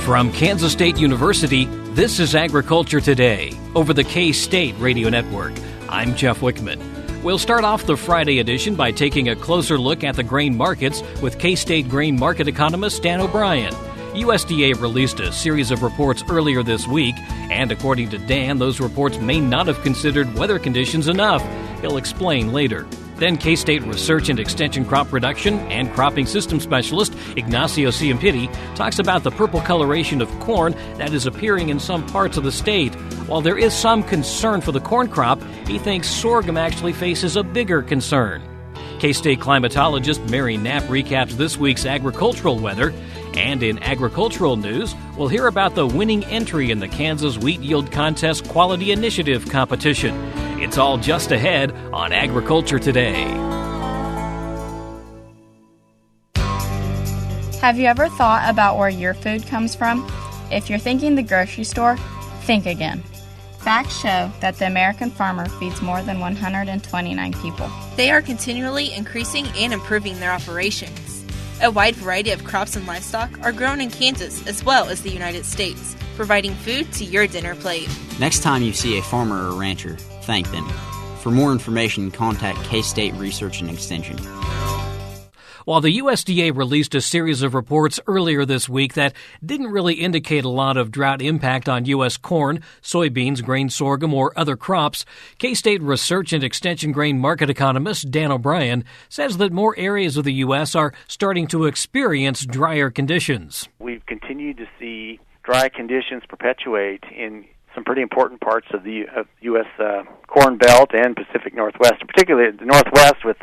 From Kansas State University, this is Agriculture Today over the K-State Radio Network. I'm Jeff Wickman. We'll start off the Friday edition by taking a closer look at the grain markets with K-State grain market economist Dan O'Brien. USDA released a series of reports earlier this week, and according to Dan, those reports may not have considered weather conditions enough. He'll explain later. Then K-State Research and Extension Crop Production and Cropping System Specialist Ignacio Ciampitti talks about the purple coloration of corn that is appearing in some parts of the state. While there is some concern for the corn crop, he thinks sorghum actually faces a bigger concern. K-State climatologist Mary Knapp recaps this week's agricultural weather. And in agricultural news, we'll hear about the winning entry in the Kansas Wheat Yield Contest Quality Initiative competition. It's all just ahead on Agriculture Today. Have you ever thought about where your food comes from? If you're thinking the grocery store, think again. Facts show that the American farmer feeds more than 129 people. They are continually increasing and improving their operations. A wide variety of crops and livestock are grown in Kansas as well as the United States, providing food to your dinner plate. Next time you see a farmer or rancher, thank them. For more information, contact K-State Research and Extension. While the USDA released a series of reports earlier this week that didn't really indicate a lot of drought impact on U.S. corn, soybeans, grain sorghum, or other crops, K-State Research and Extension grain market economist Dan O'Brien says that more areas of the U.S. are starting to experience drier conditions. We've continued to see dry conditions perpetuate in some pretty important parts of the U.S. Corn Belt and Pacific Northwest, particularly the Northwest with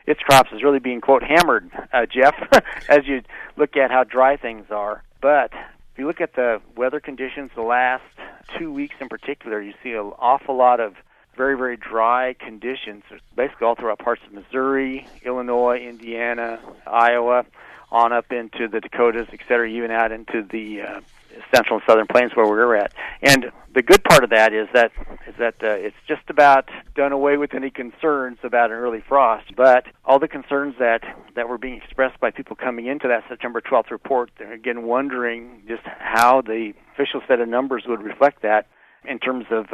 its crops is really being, quote, hammered, Jeff, as you look at how dry things are. But if you look at the weather conditions the last 2 weeks in particular, you see an awful lot of very, very dry conditions, basically all throughout parts of Missouri, Illinois, Indiana, Iowa, on up into the Dakotas, et cetera, even out into the central and southern plains where we're at. And the good part of that is that it's just about done away with any concerns about an early frost. But all the concerns that were being expressed by people coming into that September 12th report, they're again wondering just how the official set of numbers would reflect that in terms of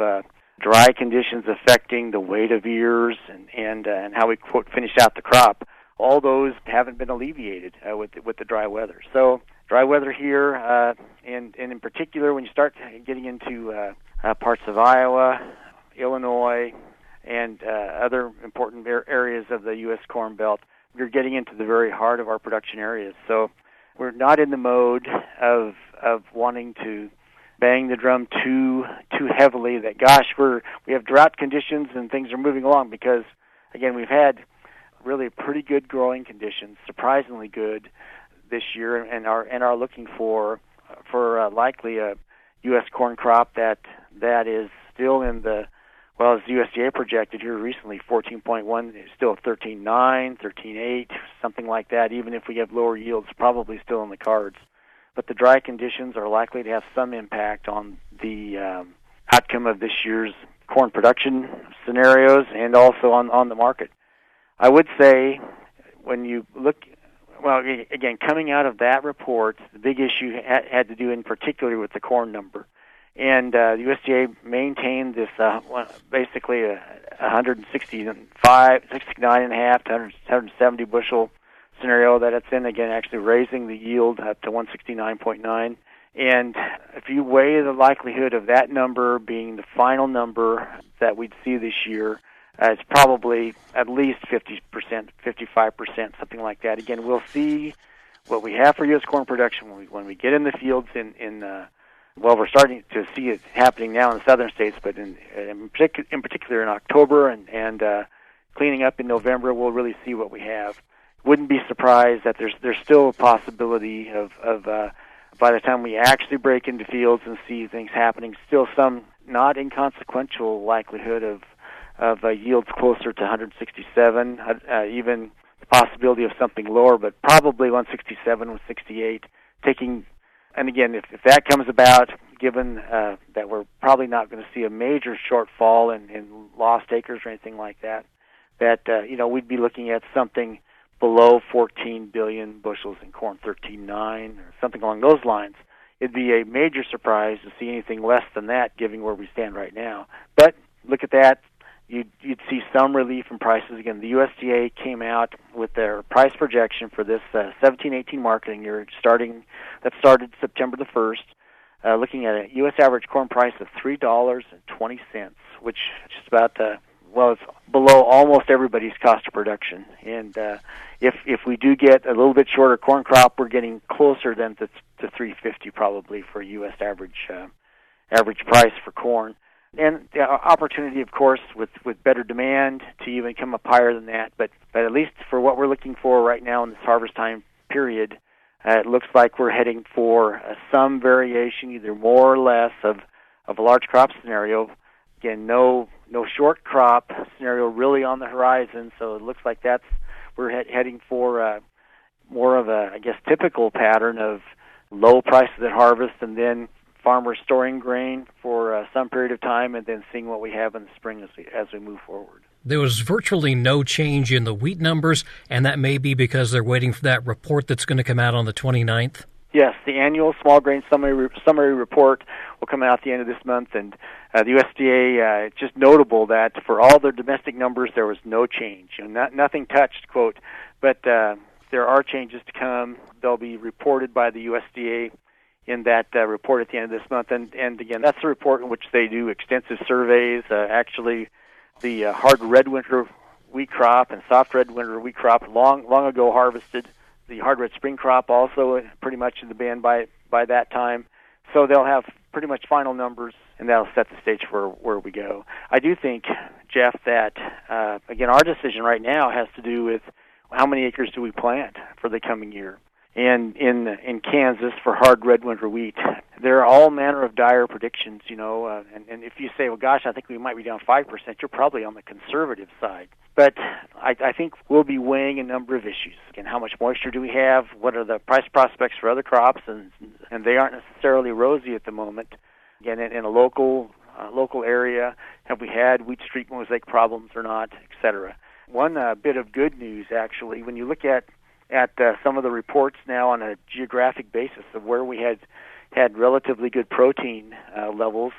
dry conditions affecting the weight of ears and how we, quote, finish out the crop. All those haven't been alleviated with the dry weather. So dry weather here, and in particular, when you start getting into parts of Iowa, Illinois, and other important areas of the U.S. Corn Belt, you're getting into the very heart of our production areas. So we're not in the mode of wanting to bang the drum too heavily that, gosh, we have drought conditions and things are moving along, because, again, we've had really pretty good growing conditions, surprisingly good this year, and are looking for likely a U.S. corn crop that is still in the, well, as the USDA projected here recently, 14.1, still 13.9, 13.8, something like that. Even if we have lower yields, probably still in the cards. But the dry conditions are likely to have some impact on the outcome of this year's corn production scenarios and also on the market. I would say when you look, well, again, coming out of that report, the big issue had to do in particular with the corn number. And the USDA maintained this basically a 69.5 to 170 bushel scenario that it's in, again, actually raising the yield up to 169.9. And if you weigh the likelihood of that number being the final number that we'd see this year, it's probably at least 50%, 55%, something like that. Again, we'll see what we have for U.S. corn production when we get in the fields well, we're starting to see it happening now in the southern states, but in particular in October and cleaning up in November, we'll really see what we have. Wouldn't be surprised that there's still a possibility of by the time we actually break into fields and see things happening, still some not inconsequential likelihood of yields closer to 167, even the possibility of something lower, but probably 167, 168, taking. And again, if that comes about, given that we're probably not going to see a major shortfall in lost acres or anything like that, we'd be looking at something below 14 billion bushels in corn, 13.9 or something along those lines. it'd be a major surprise to see anything less than that, given where we stand right now. But look at that. You'd see some relief in prices. Again, the USDA came out with their price projection for this 17-18 marketing year that started September the 1st, looking at a U.S. average corn price of $3.20, which is just about, it's below almost everybody's cost of production. And if we do get a little bit shorter corn crop, we're getting closer than to $3.50 probably for a U.S. average price for corn. And the opportunity, of course, with better demand to even come up higher than that. But at least for what we're looking for right now in this harvest time period, it looks like we're heading for some variation, either more or less, of a large crop scenario. Again, no short crop scenario really on the horizon. So it looks like we're heading for more of a, I guess, typical pattern of low prices at harvest, and then farmers storing grain for some period of time, and then seeing what we have in the spring as we move forward. There was virtually no change in the wheat numbers, and that may be because they're waiting for that report that's going to come out on the 29th. Yes, the annual small grain summary report will come out at the end of this month, and the USDA, it's just notable that for all their domestic numbers, there was no change. Nothing touched, quote, but there are changes to come. They'll be reported by the USDA in that report at the end of this month. And again, that's a report in which they do extensive surveys. Actually, the hard red winter wheat crop and soft red winter wheat crop long ago harvested. The hard red spring crop also pretty much in the bin by that time. So they'll have pretty much final numbers, and that'll set the stage for where we go. I do think, Jeff, that, again, our decision right now has to do with how many acres do we plant for the coming year. And in Kansas for hard red winter wheat, there are all manner of dire predictions, and if you say, well, gosh, I think we might be down 5%, you're probably on the conservative side. But I think we'll be weighing a number of issues. Again, how much moisture do we have? What are the price prospects for other crops? And they aren't necessarily rosy at the moment. Again, in a local area, have we had wheat streak mosaic problems or not, et cetera. One bit of good news, actually, when you look at some of the reports now on a geographic basis of where we had relatively good protein levels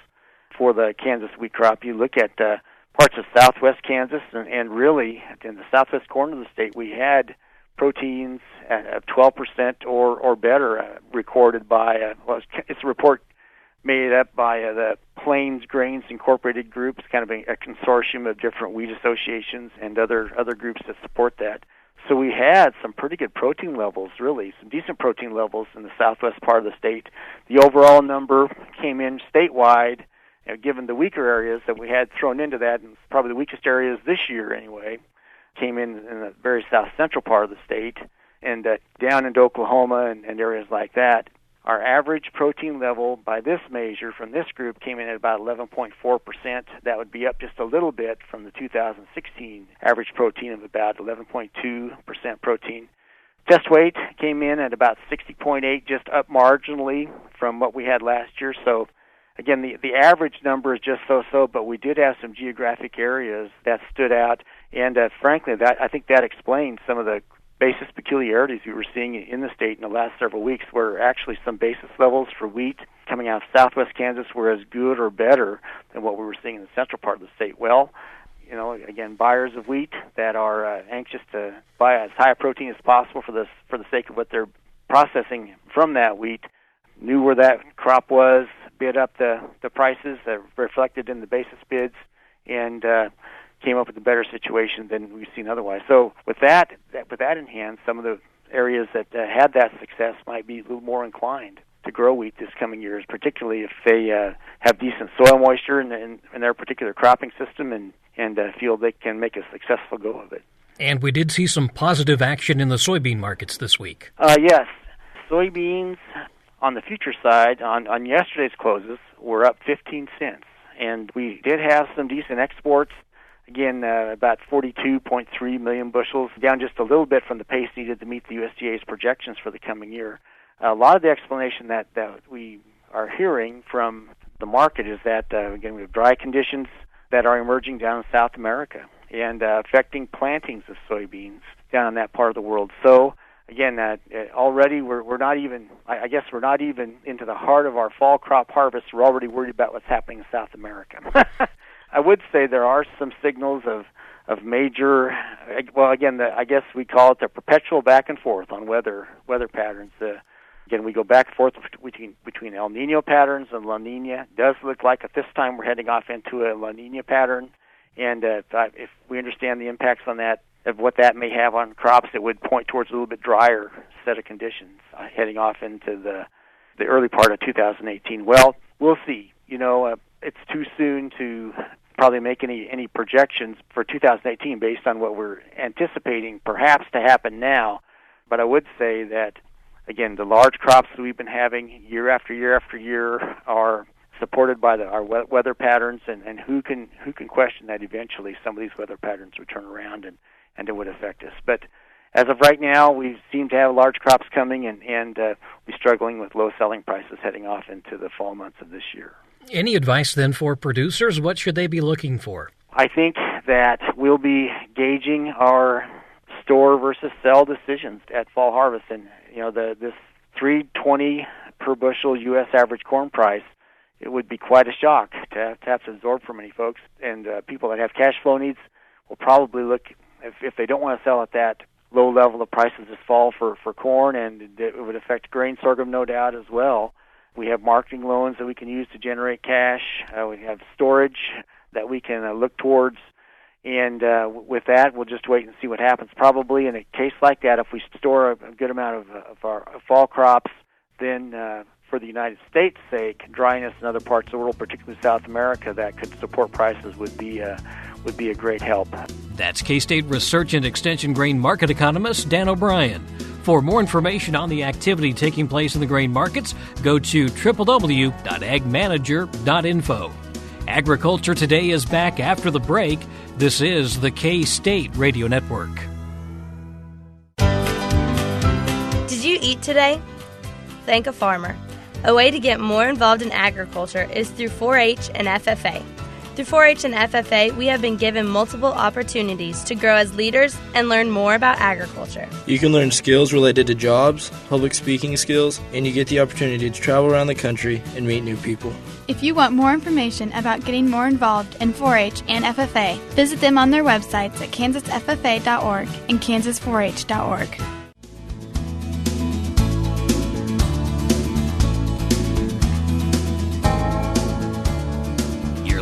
for the Kansas wheat crop. You look at parts of southwest Kansas, and really in the southwest corner of the state, we had proteins at 12% or better recorded by, it's a report made up by the Plains Grains Incorporated groups, kind of a consortium of different wheat associations and other groups that support that. So we had some pretty good protein levels, really, some decent protein levels in the southwest part of the state. The overall number came in statewide, given the weaker areas that we had thrown into that, and probably the weakest areas this year anyway, came in the very south-central part of the state, and down into Oklahoma and areas like that. Our average protein level by this measure from this group came in at about 11.4%. That would be up just a little bit from the 2016 average protein of about 11.2% protein. Test weight came in at about 60.8, just up marginally from what we had last year. So, again, the average number is just so-so, but we did have some geographic areas that stood out. And frankly, I think that explains some of the basis peculiarities we were seeing in the state in the last several weeks, where actually some basis levels for wheat coming out of southwest Kansas were as good or better than what we were seeing in the central part of the state. Well, again, buyers of wheat that are anxious to buy as high a protein as possible for the sake of what they're processing from that wheat, knew where that crop was, bid up the prices that reflected in the basis bids, and came up with a better situation than we've seen otherwise. So with that in hand, some of the areas that had that success might be a little more inclined to grow wheat this coming years, particularly if they have decent soil moisture in their particular cropping system and feel they can make a successful go of it. And we did see some positive action in the soybean markets this week. Yes. Soybeans on the future side, on yesterday's closes, were up 15 cents. And we did have some decent exports. Again, about 42.3 million bushels, down just a little bit from the pace needed to meet the USDA's projections for the coming year. A lot of the explanation that we are hearing from the market is that, again, we have dry conditions that are emerging down in South America and affecting plantings of soybeans down in that part of the world. So, again, already we're not even, I guess we're not even into the heart of our fall crop harvest. We're already worried about what's happening in South America. I would say there are some signals of major, well, again, I guess we call it the perpetual back and forth on weather patterns. Again, we go back and forth between El Nino patterns and La Nina. It does look like at this time we're heading off into a La Nina pattern, and if we understand the impacts on that, of what that may have on crops, it would point towards a little bit drier set of conditions heading off into the early part of 2018. Well, we'll see. It's too soon to probably make any projections for 2018 based on what we're anticipating perhaps to happen now. But I would say that, again, the large crops that we've been having year after year after year are supported by our weather patterns, and who can question that eventually some of these weather patterns would turn around and it would affect us. But as of right now, we seem to have large crops coming, and we're struggling with low selling prices heading off into the fall months of this year. Any advice then for producers? What should they be looking for? I think that we'll be gauging our store versus sell decisions at fall harvest, and this $3.20 per bushel U.S. average corn price, it would be quite a shock to have to absorb for many folks, and people that have cash flow needs will probably look, if they don't want to sell at that low level of prices this fall for corn, and it would affect grain sorghum no doubt as well. We have marketing loans that we can use to generate cash. We have storage that we can look towards. And with that, we'll just wait and see what happens. Probably in a case like that, if we store a good amount of our fall crops, then for the United States' sake, dryness in other parts of the world, particularly South America, that could support prices would be a great help. That's K-State Research and Extension grain market economist Dan O'Brien. For more information on the activity taking place in the grain markets, go to www.agmanager.info. Agriculture Today is back after the break. This is the K-State Radio Network. Did you eat today? Thank a farmer. A way to get more involved in agriculture is through 4-H and FFA. Through 4-H and FFA, we have been given multiple opportunities to grow as leaders and learn more about agriculture. You can learn skills related to jobs, public speaking skills, and you get the opportunity to travel around the country and meet new people. If you want more information about getting more involved in 4-H and FFA, visit them on their websites at kansasffa.org and kansas4h.org.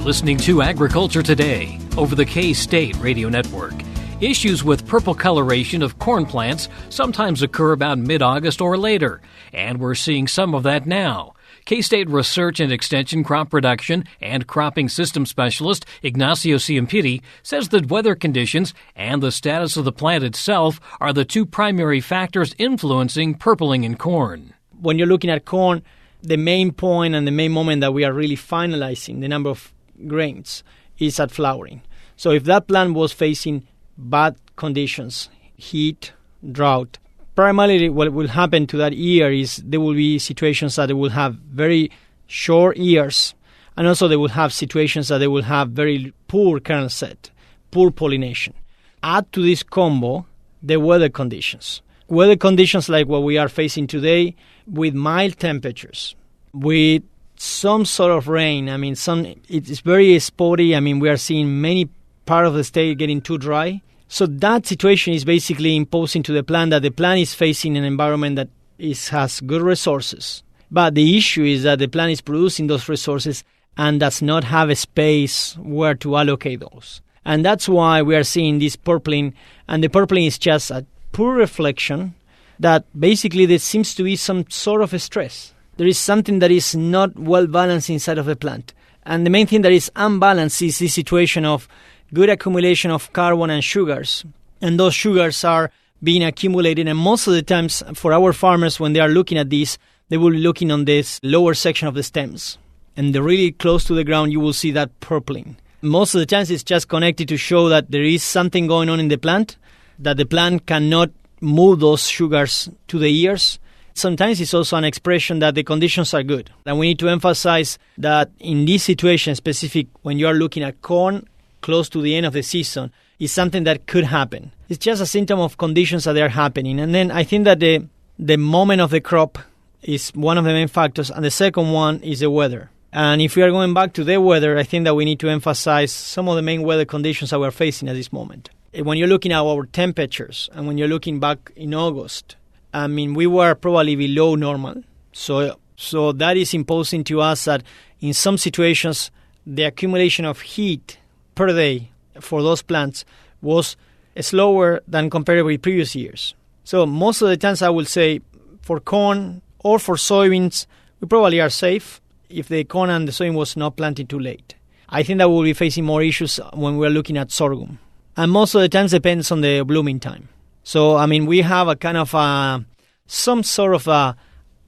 Listening to Agriculture Today over the K-State Radio Network. Issues with purple coloration of corn plants sometimes occur about mid-August or later, and we're seeing some of that now. K-State Research and Extension crop production and cropping system specialist Ignacio Ciampitti says that weather conditions and the status of the plant itself are the two primary factors influencing purpling in corn. When you're looking at corn, the main point and the main moment that we are really finalizing the number of grains is at flowering. So if that plant was facing bad conditions, heat, drought, primarily what will happen to that ear is there will be situations that they will have very short ears, and also they will have situations that they will have very poor kernel set, poor pollination. Add to this combo the weather conditions. Weather conditions like what we are facing today, with mild temperatures, with some sort of rain. It's very spotty. We are seeing many parts of the state getting too dry. So that situation is basically imposing to the plant that the plant is facing an environment that has good resources. But the issue is that the plant is producing those resources and does not have a space where to allocate those. And that's why we are seeing this purpling. And the purpling is just a poor reflection that basically there seems to be some sort of a stress. There is something that is not well balanced inside of the plant. And the main thing that is unbalanced is the situation of good accumulation of carbon and sugars. And those sugars are being accumulated. And most of the times for our farmers, when they are looking at this, they will be looking on this lower section of the stems. And they're really close to the ground, you will see that purpling. Most of the times it's just connected to show that there is something going on in the plant, that the plant cannot move those sugars to the ears. Sometimes it's also an expression that the conditions are good. And we need to emphasize that in this situation specific, when you are looking at corn close to the end of the season, is something that could happen. It's just a symptom of conditions that are happening. And then I think that the moment of the crop is one of the main factors, and the second one is the weather. And if we are going back to the weather, I think that we need to emphasize some of the main weather conditions that we're facing at this moment. When you're looking at our temperatures, and when you're looking back in August, I mean, we were probably below normal. So that is imposing to us that in some situations, the accumulation of heat per day for those plants was slower than compared with previous years. So most of the times I will say for corn or for soybeans, we probably are safe if the corn and the soybean was not planted too late. I think that we'll be facing more issues when we're looking at sorghum. And most of the times depends on the blooming time. So, I mean, we have a kind of some sort of a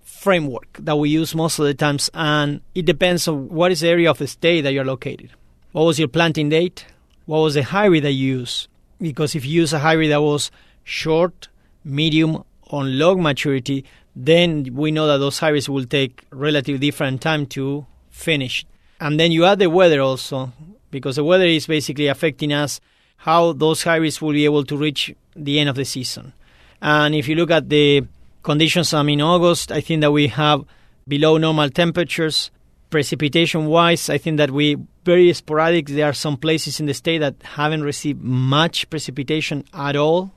framework that we use most of the times, and it depends on what is the area of the state that you're located. What was your planting date? What was the hybrid that you use? Because if you use a hybrid that was short, medium, or long maturity, then we know that those hybrids will take relatively different time to finish. And then you add the weather also, because the weather is basically affecting us, how those hybrids will be able to reach the end of the season. And if you look at the conditions in August, I think that we have below normal temperatures. Precipitation-wise, I think that we very sporadic. There are some places in the state that haven't received much precipitation at all.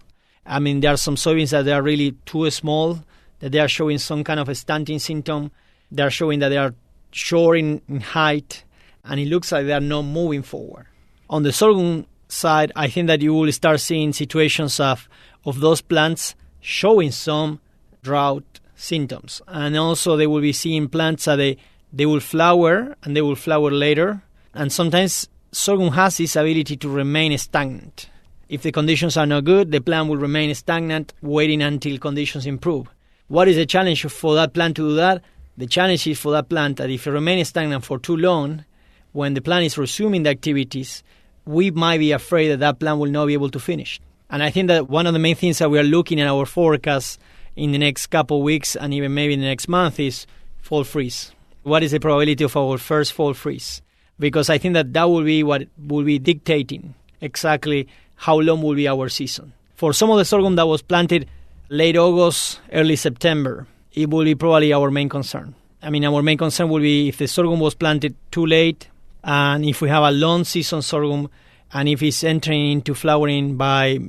I mean, there are some soybeans that they are really too small, that they are showing some kind of a stunting symptom. They are showing that they are short in height, and it looks like they are not moving forward. On the sorghum side, I think that you will start seeing situations of those plants showing some drought symptoms. And also they will be seeing plants that they will flower, and they will flower later. And sometimes sorghum has this ability to remain stagnant. If the conditions are not good, the plant will remain stagnant, waiting until conditions improve. What is the challenge for that plant to do that? The challenge is for that plant that if it remains stagnant for too long, when the plant is resuming the activities, we might be afraid that plant will not be able to finish. And I think that one of the main things that we are looking at our forecast in the next couple of weeks and even maybe in the next month is fall freeze. What is the probability of our first fall freeze? Because I think that will be what will be dictating exactly how long will be our season. For some of the sorghum that was planted late August, early September, it will be probably our main concern. I mean, our main concern will be if the sorghum was planted too late, and if we have a long season sorghum, and if it's entering into flowering by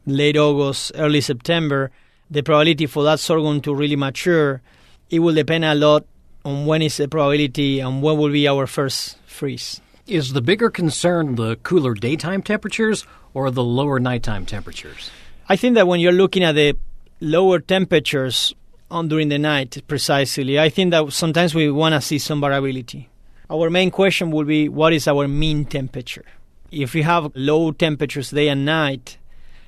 late August, early September, the probability for that sorghum to really mature, it will depend a lot on when is the probability and when will be our first freeze. Is the bigger concern the cooler daytime temperatures or the lower nighttime temperatures? I think that when you're looking at the lower temperatures during the night, precisely, I think that sometimes we want to see some variability. Our main question will be, what is our mean temperature? If we have low temperatures day and night,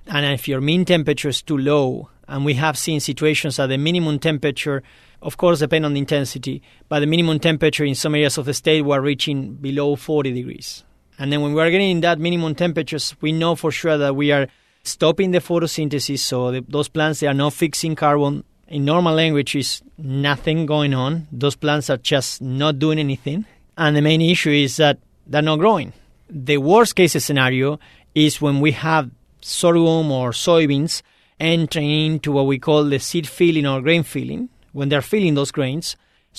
and if your mean temperature is too low, and we have seen situations at the minimum temperature, of course, depend on the intensity, but the minimum temperature in some areas of the state were reaching below 40 degrees. And then when we are getting in that minimum temperatures, we know for sure that we are stopping the photosynthesis, so those plants, they are not fixing carbon. In normal language, is nothing going on. Those plants are just not doing anything. And the main issue is that they're not growing. The worst case scenario is when we have sorghum or soybeans entering into what we call the seed filling or grain filling, when they're filling those grains.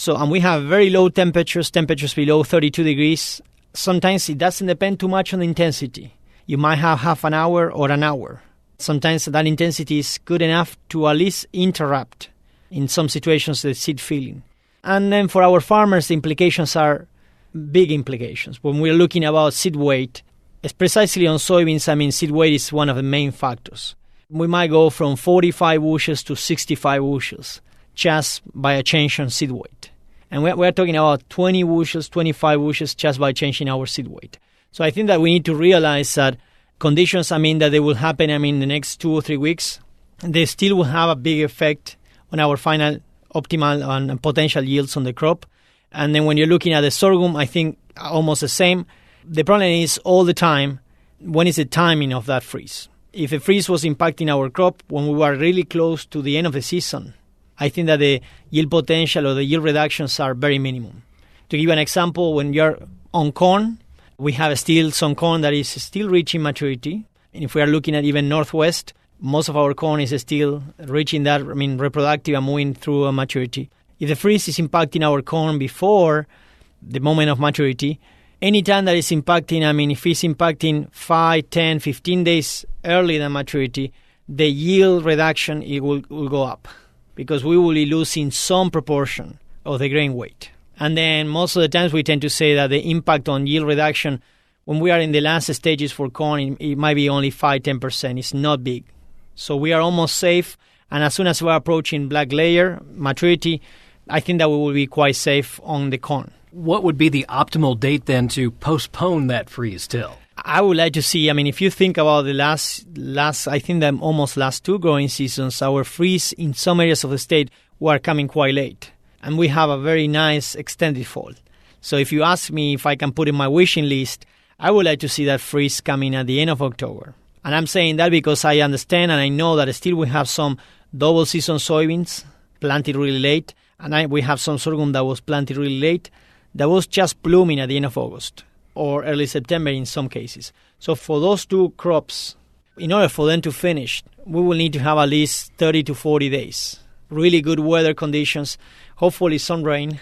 And we have very low temperatures below 32 degrees. Sometimes it doesn't depend too much on the intensity. You might have half an hour or an hour. Sometimes that intensity is good enough to at least interrupt, in some situations, the seed filling. And then for our farmers, the implications are big implications. When we're looking about seed weight, it's precisely on soybeans, I mean, seed weight is one of the main factors. We might go from 45 bushels to 65 bushels just by a change on seed weight. And we're talking about 20 bushels, 25 bushels just by changing our seed weight. So I think that we need to realize that conditions, that they will happen, the next 2 or 3 weeks, they still will have a big effect on our final optimal and potential yields on the crop. And then when you're looking at the sorghum, I think almost the same. The problem is all the time, when is the timing of that freeze? If the freeze was impacting our crop when we were really close to the end of the season, I think that the yield potential or the yield reductions are very minimum. To give you an example, when you're on corn, we have still some corn that is still reaching maturity. And if we are looking at even Northwest, most of our corn is still reaching that, reproductive and moving through a maturity. If the freeze is impacting our corn before the moment of maturity, any time that is impacting, if it's impacting 5, 10, 15 days earlier than maturity, the yield reduction it will go up because we will be losing some proportion of the grain weight. And then most of the times we tend to say that the impact on yield reduction, when we are in the last stages for corn, it might be only 5-10%. It's not big. So we are almost safe. And as soon as we're approaching black layer maturity, I think that we will be quite safe on the corn. What would be the optimal date then to postpone that freeze till? I would like to see, if you think about the last, I think that almost last 2 growing seasons, our freeze in some areas of the state were coming quite late. And we have a very nice extended fall. So if you ask me if I can put in my wishing list, I would like to see that freeze coming at the end of October. And I'm saying that because I understand and I know that still we have some double season soybeans planted really late. And we have some sorghum that was planted really late that was just blooming at the end of August or early September in some cases. So for those 2 crops, in order for them to finish, we will need to have at least 30 to 40 days. Really good weather conditions, hopefully some rain.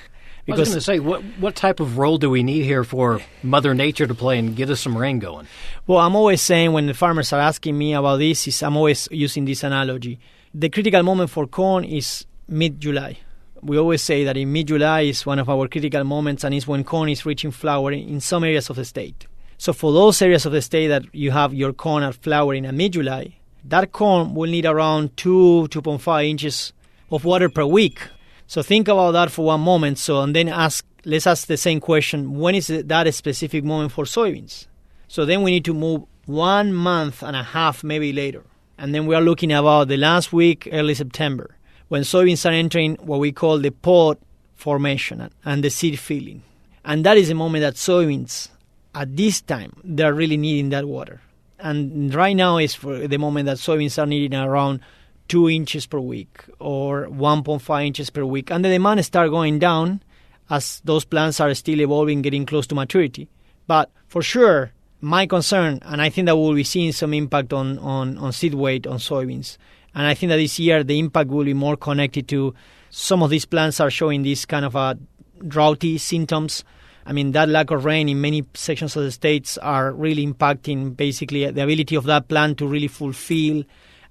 I was going to say, what type of role do we need here for Mother Nature to play and get us some rain going? Well, I'm always saying when the farmers are asking me about this, I'm always using this analogy. The critical moment for corn is mid-July. We always say that in mid-July is one of our critical moments and is when corn is reaching flowering in some areas of the state. So for those areas of the state that you have your corn at flowering at mid-July, that corn will need around 2.5 inches of water per week. So think about that for one moment. So and then let's ask the same question: when is that a specific moment for soybeans? So then we need to move 1.5 months maybe later, and then we are looking about the last week, early September, when soybeans are entering what we call the pod formation and the seed filling, and that is the moment that soybeans at this time they are really needing that water. And right now is for the moment that soybeans are needing around 2 inches per week or 1.5 inches per week. And the demand start going down as those plants are still evolving, getting close to maturity. But for sure, my concern, and I think that we'll be seeing some impact on seed weight on soybeans. And I think that this year the impact will be more connected to some of these plants are showing this kind of a droughty symptoms. That lack of rain in many sections of the states are really impacting basically the ability of that plant to really fulfill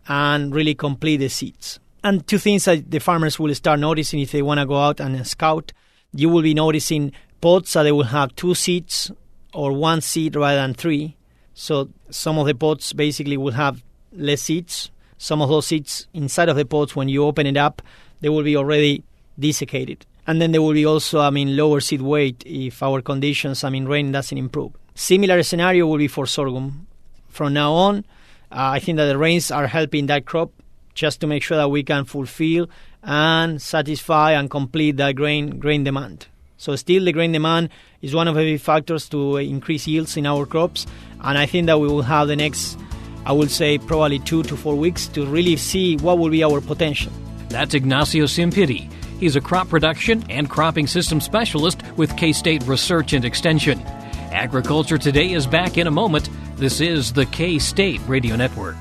and really complete the seeds. And 2 things that the farmers will start noticing if they want to go out and scout. You will be noticing pods that they will have 2 seeds or 1 seed rather than 3. So some of the pods basically will have less seeds. Some of those seeds inside of the pods, when you open it up, they will be already desiccated. And then there will be also, lower seed weight if our conditions, rain doesn't improve. Similar scenario will be for sorghum. From now on, I think that the rains are helping that crop just to make sure that we can fulfill and satisfy and complete that grain demand. So still the grain demand is one of the big factors to increase yields in our crops. And I think that we will have the next, I would say, probably 2 to 4 weeks to really see what will be our potential. That's Ignacio Ciampitti. He's a crop production and cropping system specialist with K-State Research and Extension. Agriculture Today is back in a moment. This is the K-State Radio Network.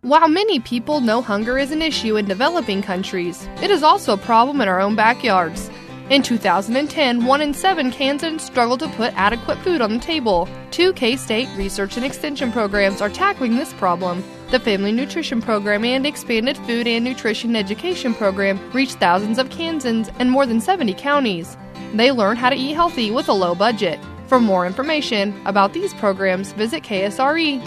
While many people know hunger is an issue in developing countries, it is also a problem in our own backyards. In 2010, 1 in 7 Kansans struggled to put adequate food on the table. 2 K-State Research and Extension programs are tackling this problem. The Family Nutrition Program and Expanded Food and Nutrition Education Program reach thousands of Kansans in more than 70 counties. They learn how to eat healthy with a low budget. For more information about these programs, visit ksre.ksu.edu.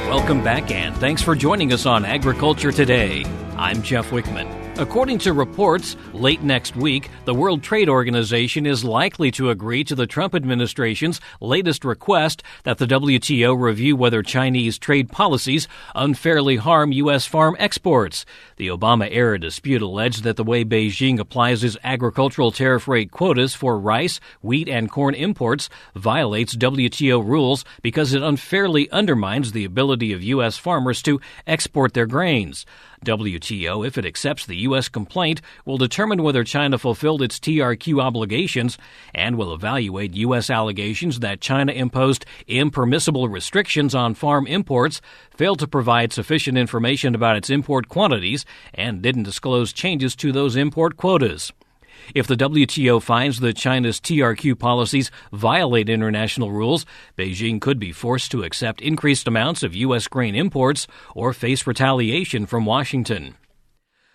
Welcome back, and thanks for joining us on Agriculture Today. I'm Jeff Wickman. According to reports, late next week, the World Trade Organization is likely to agree to the Trump administration's latest request that the WTO review whether Chinese trade policies unfairly harm U.S. farm exports. The Obama-era dispute alleged that the way Beijing applies its agricultural tariff rate quotas for rice, wheat, and corn imports violates WTO rules because it unfairly undermines the ability of U.S. farmers to export their grains. WTO, if it accepts the U.S. complaint, will determine whether China fulfilled its TRQ obligations and will evaluate U.S. allegations that China imposed impermissible restrictions on farm imports, failed to provide sufficient information about its import quantities, and didn't disclose changes to those import quotas. If the WTO finds that China's TRQ policies violate international rules, Beijing could be forced to accept increased amounts of U.S. grain imports or face retaliation from Washington.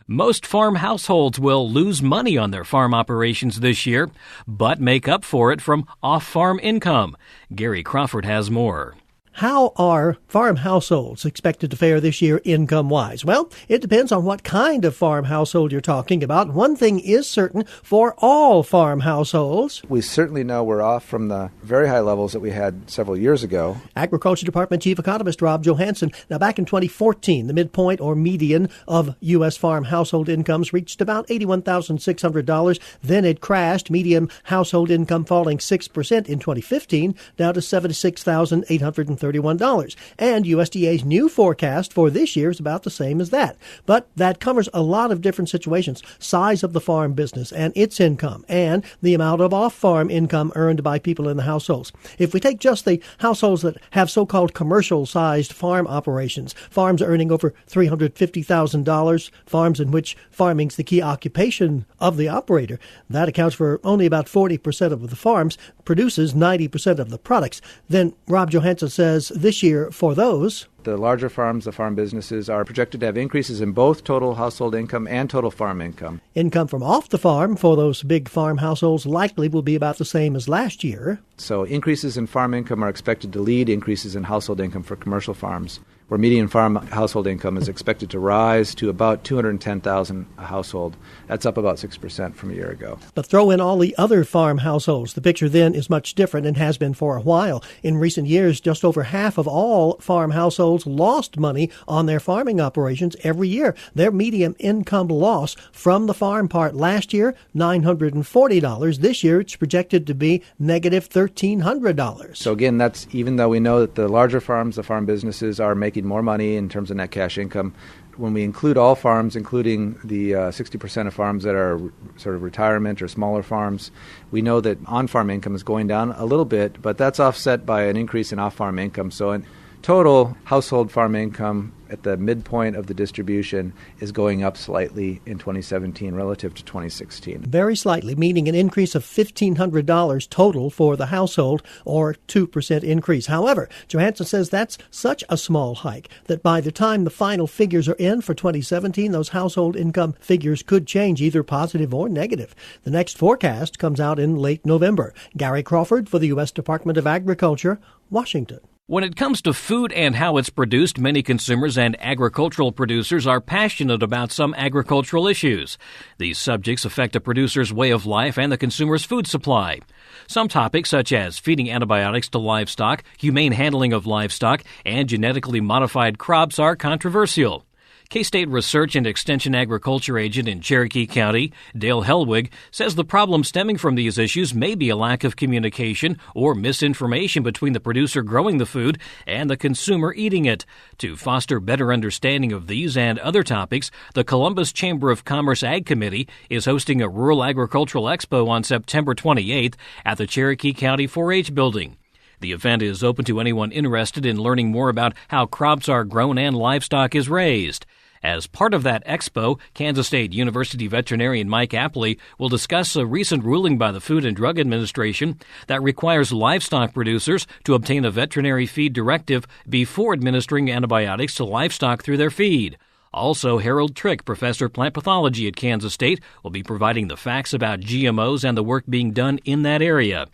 Most farm households will lose money on their farm operations this year, but make up for it from off-farm income. Gary Crawford has more. How are farm households expected to fare this year income-wise? Well, it depends on what kind of farm household you're talking about. One thing is certain for all farm households. We certainly know we're off from the very high levels that we had several years ago. Agriculture Department Chief Economist Rob Johansson. Now, back in 2014, the midpoint or median of U.S. farm household incomes reached about $81,600. Then it crashed, median household income falling 6% in 2015, down to $76,830. And USDA's new forecast for this year is about the same as that. But that covers a lot of different situations: size of the farm business and its income, and the amount of off-farm income earned by people in the households. If we take just the households that have so-called commercial-sized farm operations, farms earning over $350,000, farms in which farming's the key occupation of the operator, that accounts for only about 40% of the farms, produces 90% of the products. Then Rob Johansson says this year for those, the larger farms, the farm businesses, are projected to have increases in both total household income and total farm income. Income from off the farm for those big farm households likely will be about the same as last year. So increases in farm income are expected to lead increases in household income for commercial farms, where median farm household income is expected to rise to about $210,000 a household. That's up about 6% from a year ago. But throw in all the other farm households. The picture then is much different and has been for a while. In recent years, just over half of all farm households lost money on their farming operations every year. Their median income loss from the farm part last year, $940. This year, it's projected to be negative $1,300. So again, that's even though we know that the larger farms, the farm businesses, are making more money in terms of net cash income. When we include all farms, including the 60% of farms that are sort of retirement or smaller farms, we know that on-farm income is going down a little bit, but that's offset by an increase in off-farm income. So in total, household farm income at the midpoint of the distribution is going up slightly in 2017 relative to 2016. Very slightly, meaning an increase of $1,500 total for the household, or 2% increase. However, Johansson says that's such a small hike that by the time the final figures are in for 2017, those household income figures could change, either positive or negative. The next forecast comes out in late November. Gary Crawford for the U.S. Department of Agriculture, Washington. When it comes to food and how it's produced, many consumers and agricultural producers are passionate about some agricultural issues. These subjects affect a producer's way of life and the consumer's food supply. Some topics, such as feeding antibiotics to livestock, humane handling of livestock, and genetically modified crops, are controversial. K-State Research and Extension Agriculture Agent in Cherokee County, Dale Helwig, says the problem stemming from these issues may be a lack of communication or misinformation between the producer growing the food and the consumer eating it. To foster better understanding of these and other topics, the Columbus Chamber of Commerce Ag Committee is hosting a Rural Agricultural Expo on September 28th at the Cherokee County 4-H building. The event is open to anyone interested in learning more about how crops are grown and livestock is raised. As part of that expo, Kansas State University veterinarian Mike Apley will discuss a recent ruling by the Food and Drug Administration that requires livestock producers to obtain a veterinary feed directive before administering antibiotics to livestock through their feed. Also, Harold Trick, professor of plant pathology at Kansas State, will be providing the facts about GMOs and the work being done in that area.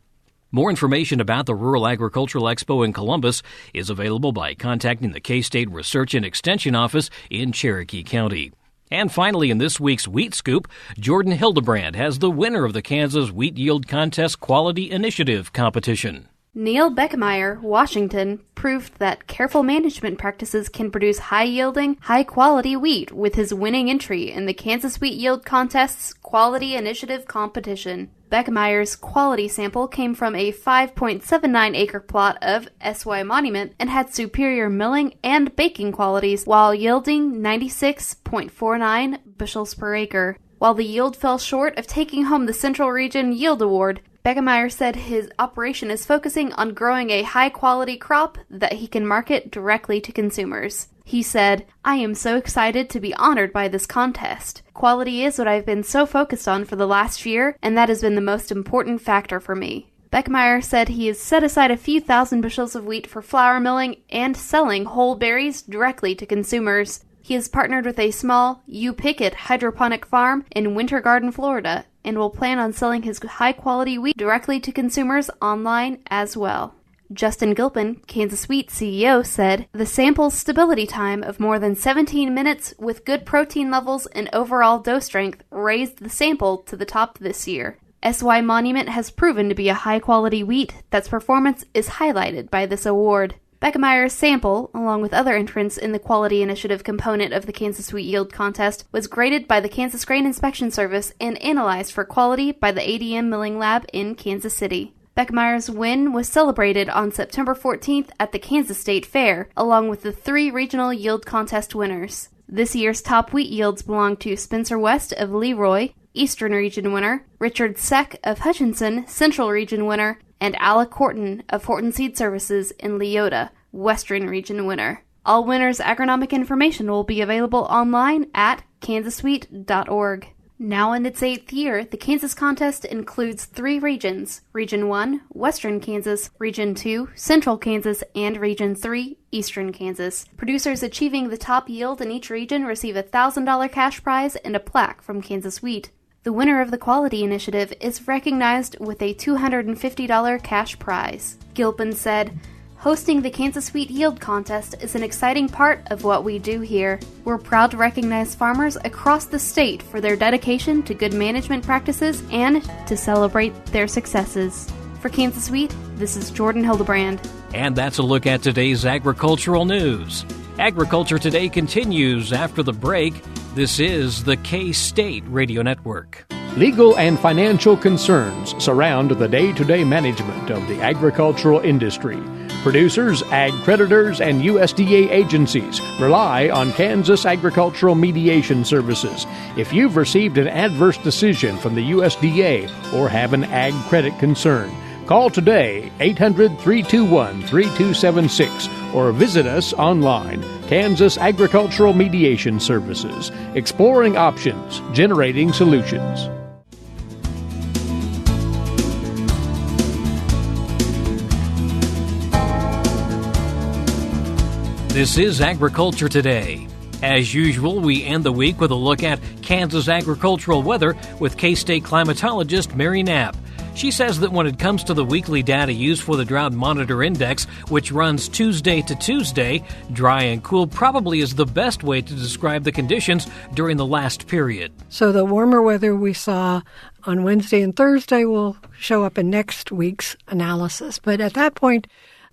More information about the Rural Agricultural Expo in Columbus is available by contacting the K-State Research and Extension Office in Cherokee County. And finally, in this week's Wheat Scoop, Jordan Hildebrand has the winner of the Kansas Wheat Yield Contest Quality Initiative competition. Neil Beckmeyer, Washington, proved that careful management practices can produce high-yielding, high-quality wheat with his winning entry in the Kansas Wheat Yield Contest's Quality Initiative competition. Beckmeyer's quality sample came from a 5.79 acre plot of SY Monument and had superior milling and baking qualities while yielding 96.49 bushels per acre. While the yield fell short of taking home the Central Region Yield Award, Beckemeyer said his operation is focusing on growing a high-quality crop that he can market directly to consumers. He said, "I am so excited to be honored by this contest. Quality is what I've been so focused on for the last year, and that has been the most important factor for me." Beckmeyer said he has set aside a few thousand bushels of wheat for flour milling and selling whole berries directly to consumers. He has partnered with a small U. Pickett hydroponic farm in Winter Garden, Florida, and will plan on selling his high-quality wheat directly to consumers online as well. Justin Gilpin, Kansas Wheat CEO, said, "The sample's stability time of more than 17 minutes with good protein levels and overall dough strength raised the sample to the top this year. SY Monument has proven to be a high-quality wheat that's performance is highlighted by this award." Beckmeyer's sample, along with other entrants in the Quality Initiative component of the Kansas Wheat Yield Contest, was graded by the Kansas Grain Inspection Service and analyzed for quality by the ADM Milling Lab in Kansas City. Beckmeyer's win was celebrated on September 14th at the Kansas State Fair, along with the 3 regional yield contest winners. This year's top wheat yields belong to Spencer West of Leroy, Eastern Region winner, Richard Seck of Hutchinson, Central Region winner, and Alec Horton of Horton Seed Services in Leota, Western Region winner. All winners' agronomic information will be available online at kansaswheat.org. Now in its 8th year, the Kansas contest includes 3 regions: Region 1, Western Kansas, Region 2, Central Kansas, and Region 3, Eastern Kansas. Producers achieving the top yield in each region receive a $1,000 cash prize and a plaque from Kansas Wheat. The winner of the Quality Initiative is recognized with a $250 cash prize. Gilpin said, "Hosting the Kansas Wheat Yield Contest is an exciting part of what we do here. We're proud to recognize farmers across the state for their dedication to good management practices and to celebrate their successes." For Kansas Wheat, this is Jordan Hildebrand. And that's a look at today's agricultural news. Agriculture Today continues after the break. This is the K-State Radio Network. Legal and financial concerns surround the day-to-day management of the agricultural industry. Producers, ag creditors, and USDA agencies rely on Kansas Agricultural Mediation Services. If you've received an adverse decision from the USDA or have an ag credit concern, call today 800-321-3276 or visit us online. Kansas Agricultural Mediation Services, exploring options, generating solutions. This is Agriculture Today. As usual, we end the week with a look at Kansas agricultural weather with K-State climatologist Mary Knapp. She says that when it comes to the weekly data used for the Drought Monitor Index, which runs Tuesday to Tuesday, dry and cool probably is the best way to describe the conditions during the last period. So the warmer weather we saw on Wednesday and Thursday will show up in next week's analysis. But at that point,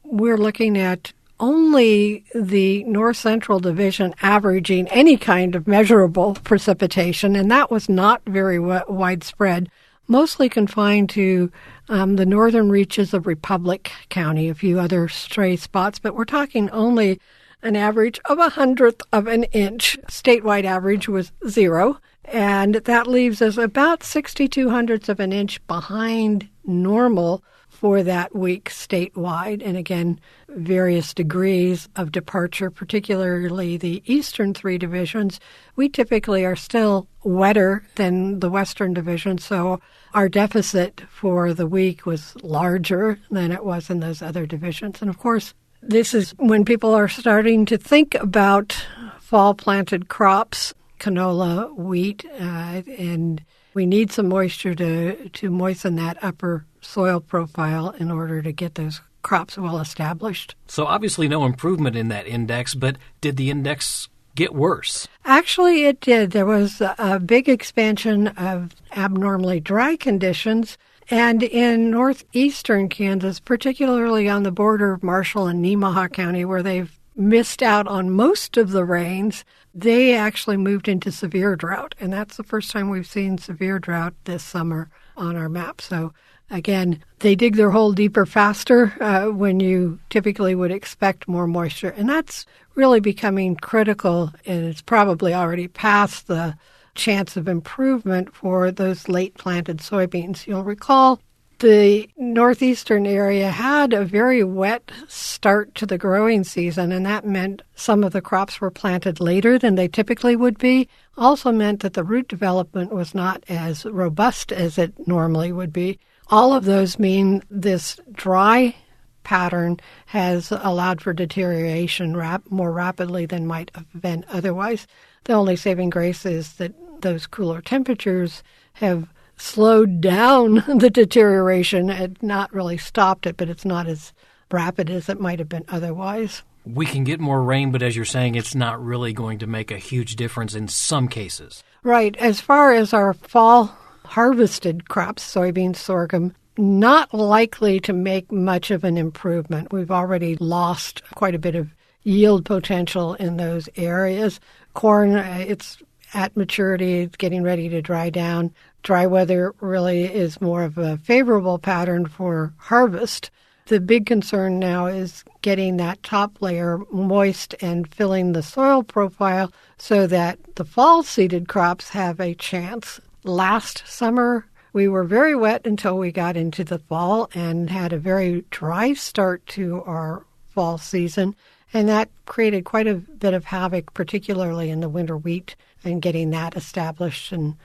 we're looking at only the North Central Division averaging any kind of measurable precipitation, and that was not very widespread. Mostly confined to the northern reaches of Republic County, a few other stray spots, but we're talking only an average of 1/100th of an inch. Statewide average was 0, and that leaves us about 62/100ths of an inch behind normal for that week statewide. And again, various degrees of departure, particularly the eastern 3 divisions. We typically are still wetter than the western division, so our deficit for the week was larger than it was in those other divisions. And of course, this is when people are starting to think about fall planted crops, canola, wheat, and we need some moisture to moisten that upper soil profile in order to get those crops well established. So obviously no improvement in that index, but did the index get worse? Actually, it did. There was a big expansion of abnormally dry conditions. And in northeastern Kansas, particularly on the border of Marshall and Nemaha County, where they've missed out on most of the rains, they actually moved into severe drought. And that's the first time we've seen severe drought this summer on our map. So again, they dig their hole deeper faster when you typically would expect more moisture. And that's really becoming critical, and it's probably already past the chance of improvement for those late planted soybeans. You'll recall the northeastern area had a very wet start to the growing season, and that meant some of the crops were planted later than they typically would be. Also meant that the root development was not as robust as it normally would be. All of those mean this dry pattern has allowed for deterioration more rapidly than might have been otherwise. The only saving grace is that those cooler temperatures have slowed down the deterioration and not really stopped it, but it's not as rapid as it might have been otherwise. We can get more rain, but as you're saying, it's not really going to make a huge difference in some cases. Right. As far as our fall harvested crops, soybeans, sorghum, not likely to make much of an improvement. We've already lost quite a bit of yield potential in those areas. Corn, it's at maturity, it's getting ready to dry down. Dry weather really is more of a favorable pattern for harvest. The big concern now is getting that top layer moist and filling the soil profile so that the fall seeded crops have a chance. Last summer, we were very wet until we got into the fall and had a very dry start to our fall season. And that created quite a bit of havoc, particularly in the winter wheat, and getting that established and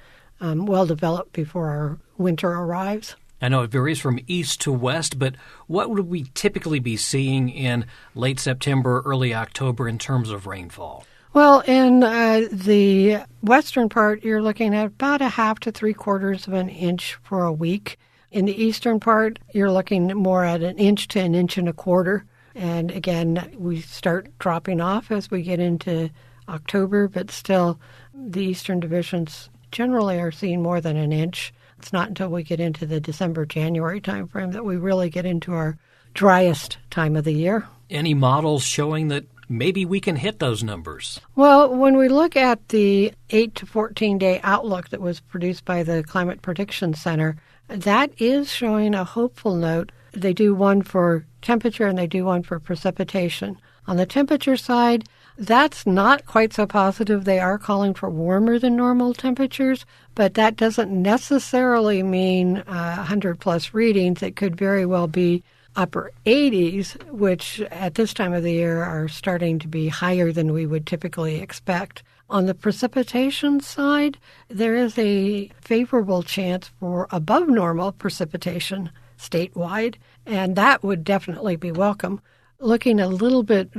well developed before our winter arrives. I know it varies from east to west, but what would we typically be seeing in late September, early October in terms of rainfall? Well, in the western part, you're looking at about 1/2 to 3/4 of an inch for a week. In the eastern part, you're looking more at 1 inch to 1.25 inches. And again, we start dropping off as we get into October, but still the eastern divisions generally are seeing more than 1 inch. It's not until we get into the December-January timeframe that we really get into our driest time of the year. Any models showing that maybe we can hit those numbers? Well, when we look at the 8 to 14-day outlook that was produced by the Climate Prediction Center, that is showing a hopeful note. They do one for temperature and they do one for precipitation. On the temperature side, that's not quite so positive. They are calling for warmer than normal temperatures, but that doesn't necessarily mean 100-plus readings. It could very well be upper 80s, which at this time of the year are starting to be higher than we would typically expect. On the precipitation side, there is a favorable chance for above normal precipitation statewide, and that would definitely be welcome. Looking a little bit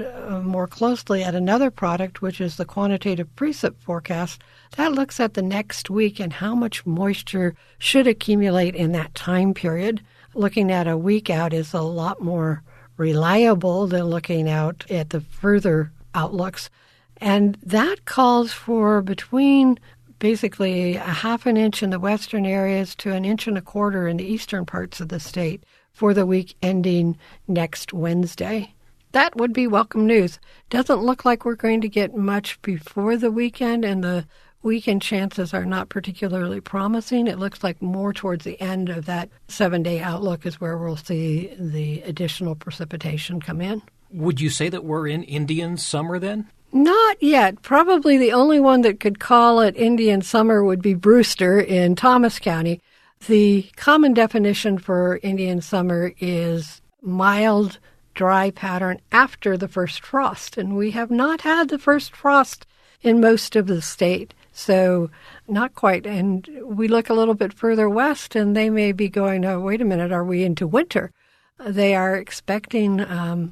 more closely at another product, which is the quantitative precip forecast, that looks at the next week and how much moisture should accumulate in that time period. Looking at a week out is a lot more reliable than looking out at the further outlooks. And that calls for between basically 1/2 inch in the western areas to 1.25 inches in the eastern parts of the state for the week ending next Wednesday. That would be welcome news. Doesn't look like we're going to get much before the weekend, and the weekend chances are not particularly promising. It looks like more towards the end of that 7-day outlook is where we'll see the additional precipitation come in. Would you say that we're in Indian summer then? Not yet. Probably the only one that could call it Indian summer would be Brewster in Thomas County. The common definition for Indian summer is mild, dry pattern after the first frost, and we have not had the first frost in most of the state, so not quite. And we look a little bit further west, and they may be going, oh, wait a minute, are we into winter? They are expecting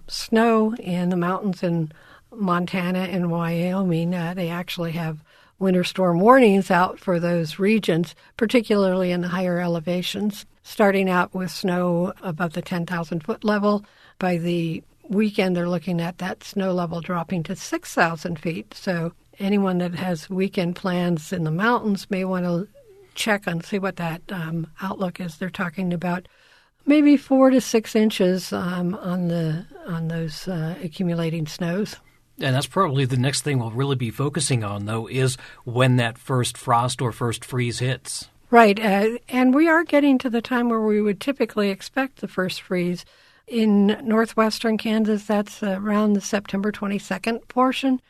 snow in the mountains in Montana and Wyoming. They actually have winter storm warnings out for those regions, particularly in the higher elevations, starting out with snow above the 10,000-foot level. By the weekend, they're looking at that snow level dropping to 6,000 feet. So anyone that has weekend plans in the mountains may want to check and see what that outlook is. They're talking about maybe 4 to 6 inches on those accumulating snows. And that's probably the next thing we'll really be focusing on, though, is when that first frost or first freeze hits. Right, and we are getting to the time where we would typically expect the first freeze. In northwestern Kansas, that's around the September 22nd portion.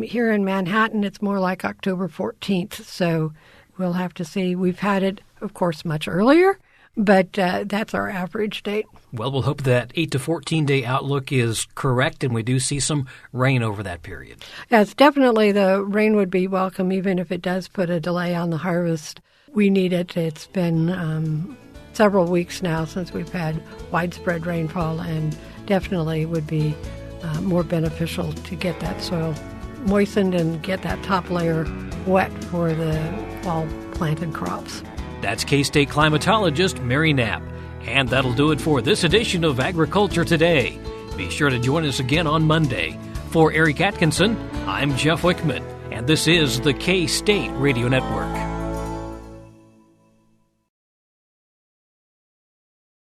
Here in Manhattan, it's more like October 14th, so we'll have to see. We've had it, of course, much earlier, but that's our average date. Well, we'll hope that 8 to 14-day outlook is correct and we do see some rain over that period. Yes, definitely the rain would be welcome, even if it does put a delay on the harvest. We need it. It's been several weeks now since we've had widespread rainfall, and definitely would be more beneficial to get that soil moistened and get that top layer wet for the fall planted crops. That's K-State climatologist Mary Knapp. And that'll do it for this edition of Agriculture Today. Be sure to join us again on Monday. For Eric Atkinson, I'm Jeff Wickman, and this is the K-State Radio Network.